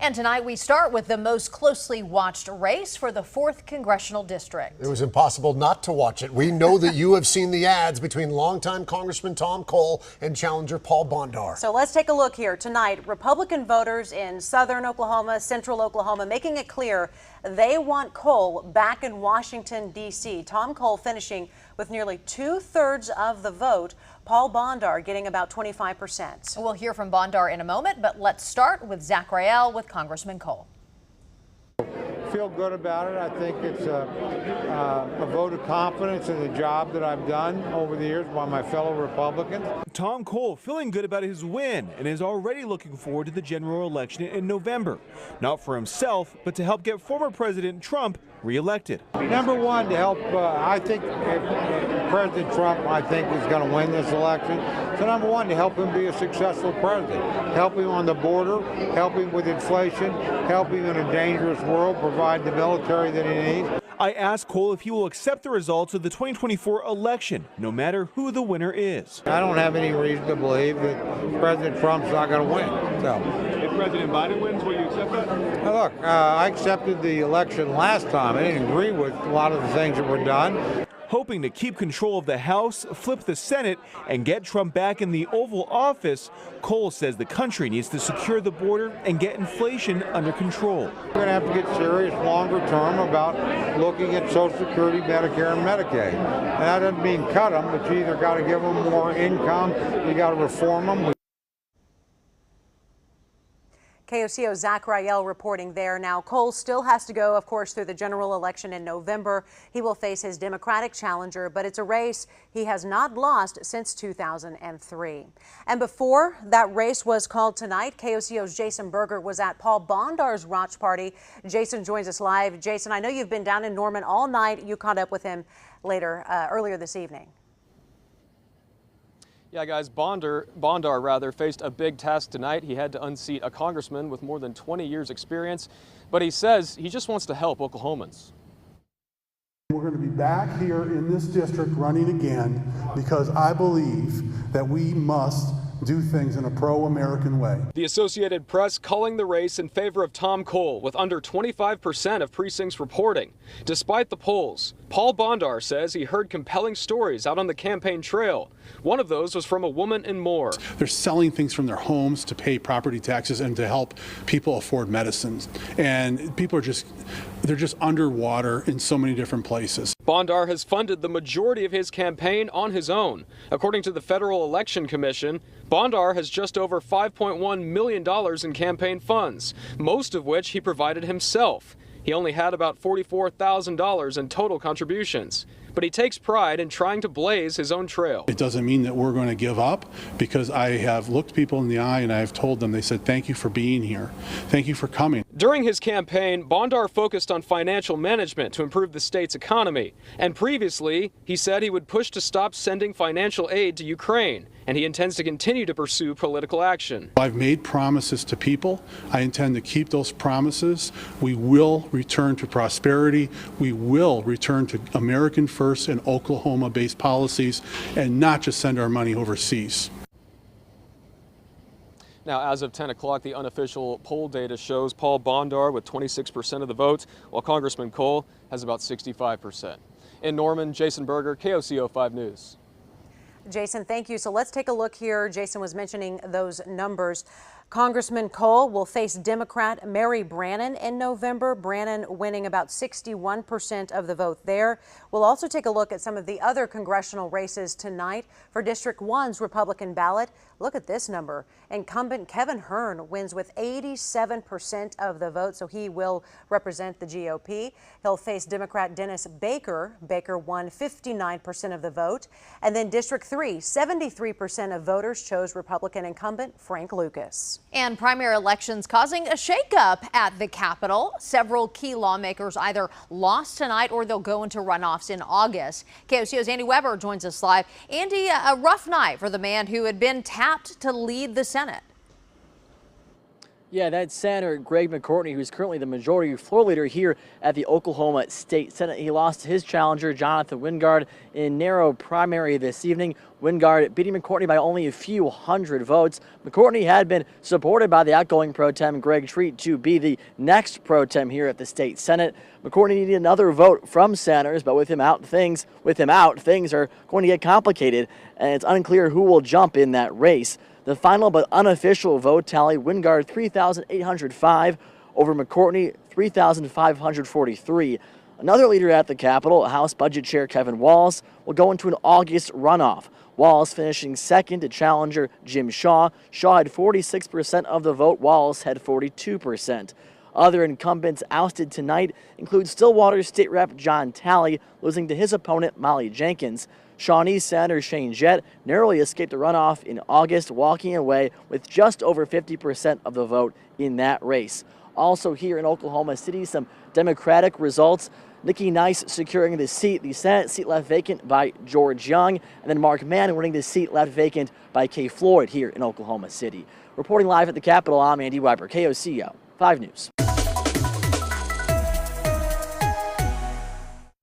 And tonight we start with the most closely watched race for the 4th Congressional District. It was impossible not to watch it. We know that you have seen the ads between longtime Congressman Tom Cole and challenger Paul Bondar. So let's take a look here. Tonight, Republican voters in southern Oklahoma, central Oklahoma, making it clear they want Cole back in Washington, D.C. Tom Cole finishing with nearly 2/3 of the vote. Paul Bondar getting about 25%. We'll hear from Bondar in a moment, but let's start with Zach Rael with Congressman Cole. Feel good about it. I think it's a vote of confidence in the job that I've done over the years by my fellow Republicans. Tom Cole feeling good about his win and is already looking forward to the general election in November. Not for himself, but to help get former President Trump reelected. Number one, to help, I think President Trump, I think, is going to win this election. So number one, to help him be a successful president. Help him on the border, help him with inflation, help him in a dangerous world, provide the military that he needs. I asked Cole if he will accept the results of the 2024 election, no matter who the winner is. I don't have any reason to believe that President Trump's not going to win. So. If President Biden wins, will you accept that? Now look, I accepted the election last time. I didn't agree with a lot of the things that were done. Hoping to keep control of the House, flip the Senate, and get Trump back in the Oval Office, Cole says the country needs to secure the border and get inflation under control. We're going to have to get serious longer term about looking at Social Security, Medicare, and Medicaid. And that doesn't mean cut them, but you either got to give them more income, you got to reform them. KOCO's Zach Rael reporting there. Now, Cole still has to go, of course, through the general election in November. He will face his Democratic challenger, but it's a race he has not lost since 2003. And before that race was called tonight, KOCO's Jason Berger was at Paul Bondar's watch party. Jason joins us live. Jason, I know you've been down in Norman all night. You caught up with him earlier this evening. Yeah, guys, Bondar faced a big task tonight. He had to unseat a congressman with more than 20 years experience, but he says he just wants to help Oklahomans. We're going to be back here in this district running again because I believe that we must do things in a pro-American way. The Associated Press calling the race in favor of Tom Cole with under 25% of precincts reporting. Despite the polls, Paul Bondar says he heard compelling stories out on the campaign trail. One of those was from a woman in Moore. They're selling things from their homes to pay property taxes and to help people afford medicines. And people are they're just underwater in so many different places. Bondar has funded the majority of his campaign on his own. According to the Federal Election Commission, Bondar has just over $5.1 million in campaign funds, most of which he provided himself. He only had about $44,000 in total contributions, but he takes pride in trying to blaze his own trail. It doesn't mean that we're going to give up, because I have looked people in the eye and I have told them, they said, thank you for being here. Thank you for coming. During his campaign, Bondar focused on financial management to improve the state's economy. And previously, he said he would push to stop sending financial aid to Ukraine, and he intends to continue to pursue political action. I've made promises to people. I intend to keep those promises. We will return to prosperity. We will return to American first and Oklahoma-based policies and not just send our money overseas. Now, as of 10 o'clock, the unofficial poll data shows Paul Bondar with 26% of the vote, while Congressman Cole has about 65%. In Norman, Jason Berger, KOCO 5 News. Jason, thank you. So let's take a look here. Jason was mentioning those numbers. Congressman Cole will face Democrat Mary Brannon in November. Brannon winning about 61% of the vote there. We'll also take a look at some of the other congressional races tonight. For District 1's Republican ballot, look at this number. Incumbent Kevin Hern wins with 87% of the vote, so he will represent the GOP. He'll face Democrat Dennis Baker. Baker won 59% of the vote. And then District 3, 73% of voters chose Republican incumbent Frank Lucas. And primary elections causing a shakeup at the Capitol. Several key lawmakers either lost tonight or they'll go into runoffs in August. KOCO's Andy Weber joins us live. Andy, a rough night for the man who had been tapped to lead the Senate. Yeah, that's Senator Greg McCourtney, who's currently the majority floor leader here at the Oklahoma State Senate. He lost to his challenger, Jonathan Wingard, in narrow primary this evening. Wingard beating McCourtney by only a few hundred votes. McCourtney had been supported by the outgoing pro tem Greg Treat to be the next pro tem here at the state Senate. McCourtney needed another vote from senators, but with him out, things are going to get complicated, and it's unclear who will jump in that race. The final but unofficial vote tally, Wingard 3,805 over McCourtney 3,543. Another leader at the Capitol, House Budget Chair Kevin Walz, will go into an August runoff. Walz finishing second to challenger Jim Shaw. Shaw had 46% of the vote, Walz had 42%. Other incumbents ousted tonight include Stillwater State Rep John Talley, losing to his opponent Molly Jenkins. Shawnee Senator Shane Jett narrowly escaped the runoff in August, walking away with just over 50% of the vote in that race. Also here in Oklahoma City, some Democratic results. Nikki Nice securing the seat, the Senate seat left vacant by George Young, and then Mark Mann winning the seat left vacant by Kay Floyd here in Oklahoma City. Reporting live at the Capitol, I'm Andy Weiber, KOCO 5 News.